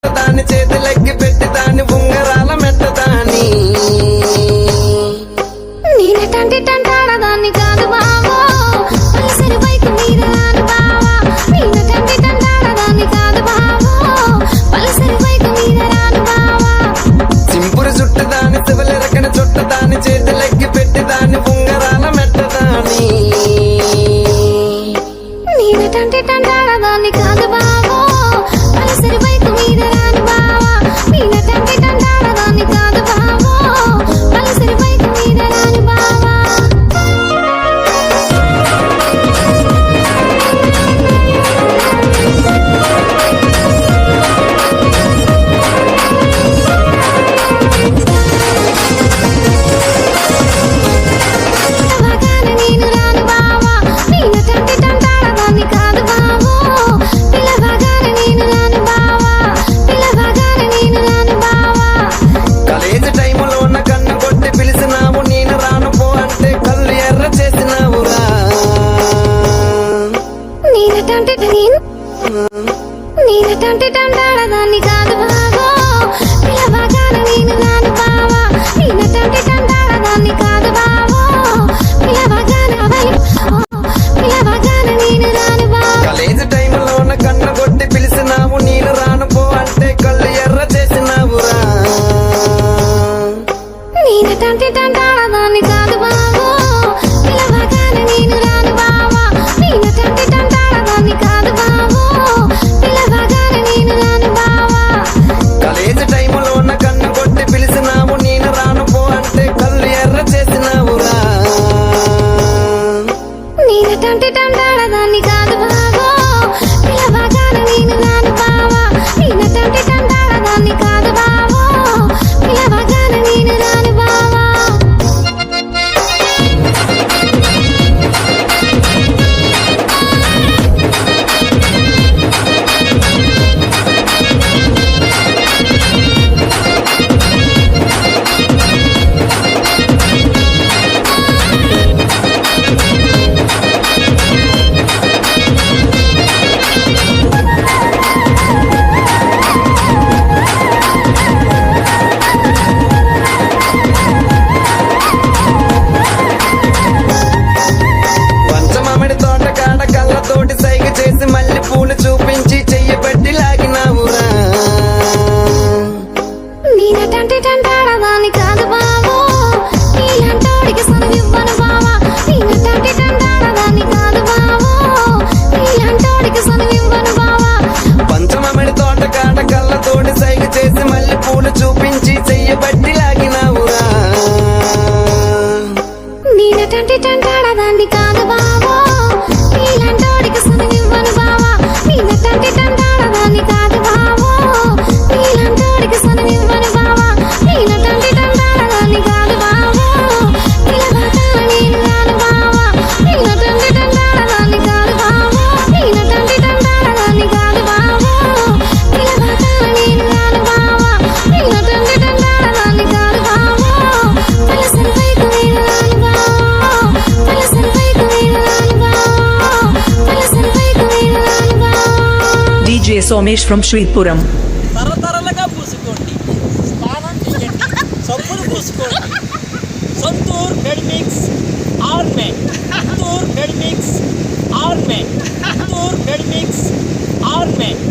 దాని చేతులెక్కి పెట్టి దాన్ని ఉంగరాల మెట్టదాని నేనటంటే తంటాడదాన్ని కాదు బావో పలసరి బైక్ మీద రాను బావా నేనటంటే తంటాడదాన్ని కాదు బావో పలసరి బైక్ మీద రాను బావా సింపురు చుట్టు దాని శివలెరకన చుట్టు దాని చేతులెక్కి పెట్టి దాన్ని ఉంగరాల మెట్టదాని నేనటంటే తంటాడదాన్ని కాదు బావో పలసరి బైక్ మీద రాను బావా నేనటంటే తంటాడదాన్ని కాదు బావో పలసరి బైక్ మీద రాను బావా పిల్లవాగాన నేను రాను బావా నేనటంటే తంటాడదాన్ని కాదు బావో పిల్లవాగాన నేను రాను బావా పిల్లవాగాన నేను రాను బావా కాలేజీ టైములో ఉన్న కన్ను కొట్టి పిలిచినావు నేను రాను పో అంటే కళ్ళు ఎర్ర చేసినావురా నేనటంటే తంటాడదాన్ని కాదు బావో పిల్లవాగాన నేను రాను బావా నేనటంటే తంటాడదాన్ని కాదు బావో పిల్లవాగాన నేను రాను బావా కాలేజీ టైములో ఉన్న కన్ను కొట్టి పిలిచినావు నేను రాను పో అంటే కళ్ళు ఎర్ర చేసినావురా నేనటంటే తంటాడదాన్ని కాదు బావో పిల్లవాగాన నేను రాను బావా నేనటంటే తంటాడదాన్ని కాదు బావో పిల్లవాగాన నేను రాను బావా కాలేజీ టైములో ఉన్న కన్ను కొట్టి పిలిచినావు నేను రాను పో అంటే కళ్ళు ఎర్ర చేసినావురా నేనటంటే తంటాడదాన్ని కాదు బావో పిల్లవాగాన నేను రాను బావా నేనటంటే తంటాడదాన్ని కాదు బావో పిల్లవాగాన నేను రాను బావా పంచమామిడి తోట కాడ కళ్ళతోటి సైగ చేసి మళ్ళీ పూలు చూపించి చెయ్యి పట్టి లాగినావురా నేనటంటే తంటాడదాన్ని కాదు బావో నీలంటోడికి సనువివ్వను బావా నేనటంటే తంటాడదాన్ని కాదు బావో నీలంటోడికి సనువివ్వను బావా పంచమామిడి తోట కాడ కళ్ళతోటి సైగ చేసి మళ్ళీ పూలు చూపించి చెయ్యి పట్టి లాగినావురా నేనటంటే తంటాడదాన్ని కాదు బావో నీలంటోడికి సనువివ్వను బావా నేనటంటే తంటాడదాన్ని కాదు బావో నీలంటోడికి సనువివ్వను బావా నేనటంటే తంటాడదాన్ని కాదు బావో పిల్లవాగాన నేను రాను బావా నేనటంటే తంటాడదాన్ని కాదు బావో నేనటంటే తంటాడదాన్ని కాదు బావో పిల్లవాగాన నేను రాను బావా నేనటంటే తంటాడదాన్ని కాదు బావో పలసరి బైక్ మీద రాను బావో పలసరి బైక్ మీద రాను బావో పలసరి బైక్ మీద రాను బావో DJ Somesh from Shripuram. తరతరలుగా పూసుకోండి, స్నానం చేయండి, సబ్బులు పూసుకోండి. సంతూర్ హెడ్ మిక్స్ ఆర్మెట్, సంతూర్ హెడ్ మిక్స్ ఆర్మెట్, సంతూర్ హెడ్ మిక్స్ ఆర్మెట్.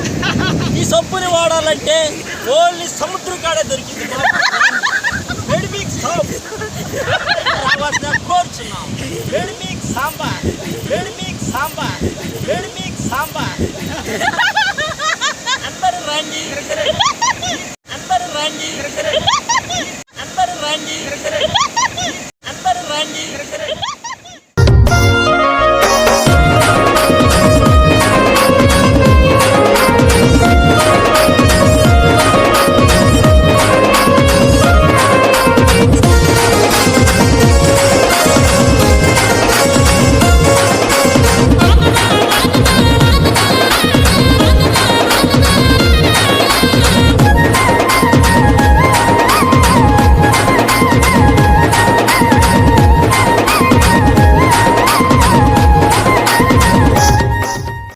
ఈ సబ్బుని వాడాలంటే ఓన్లీ సముద్రం కాడే దొరికింది.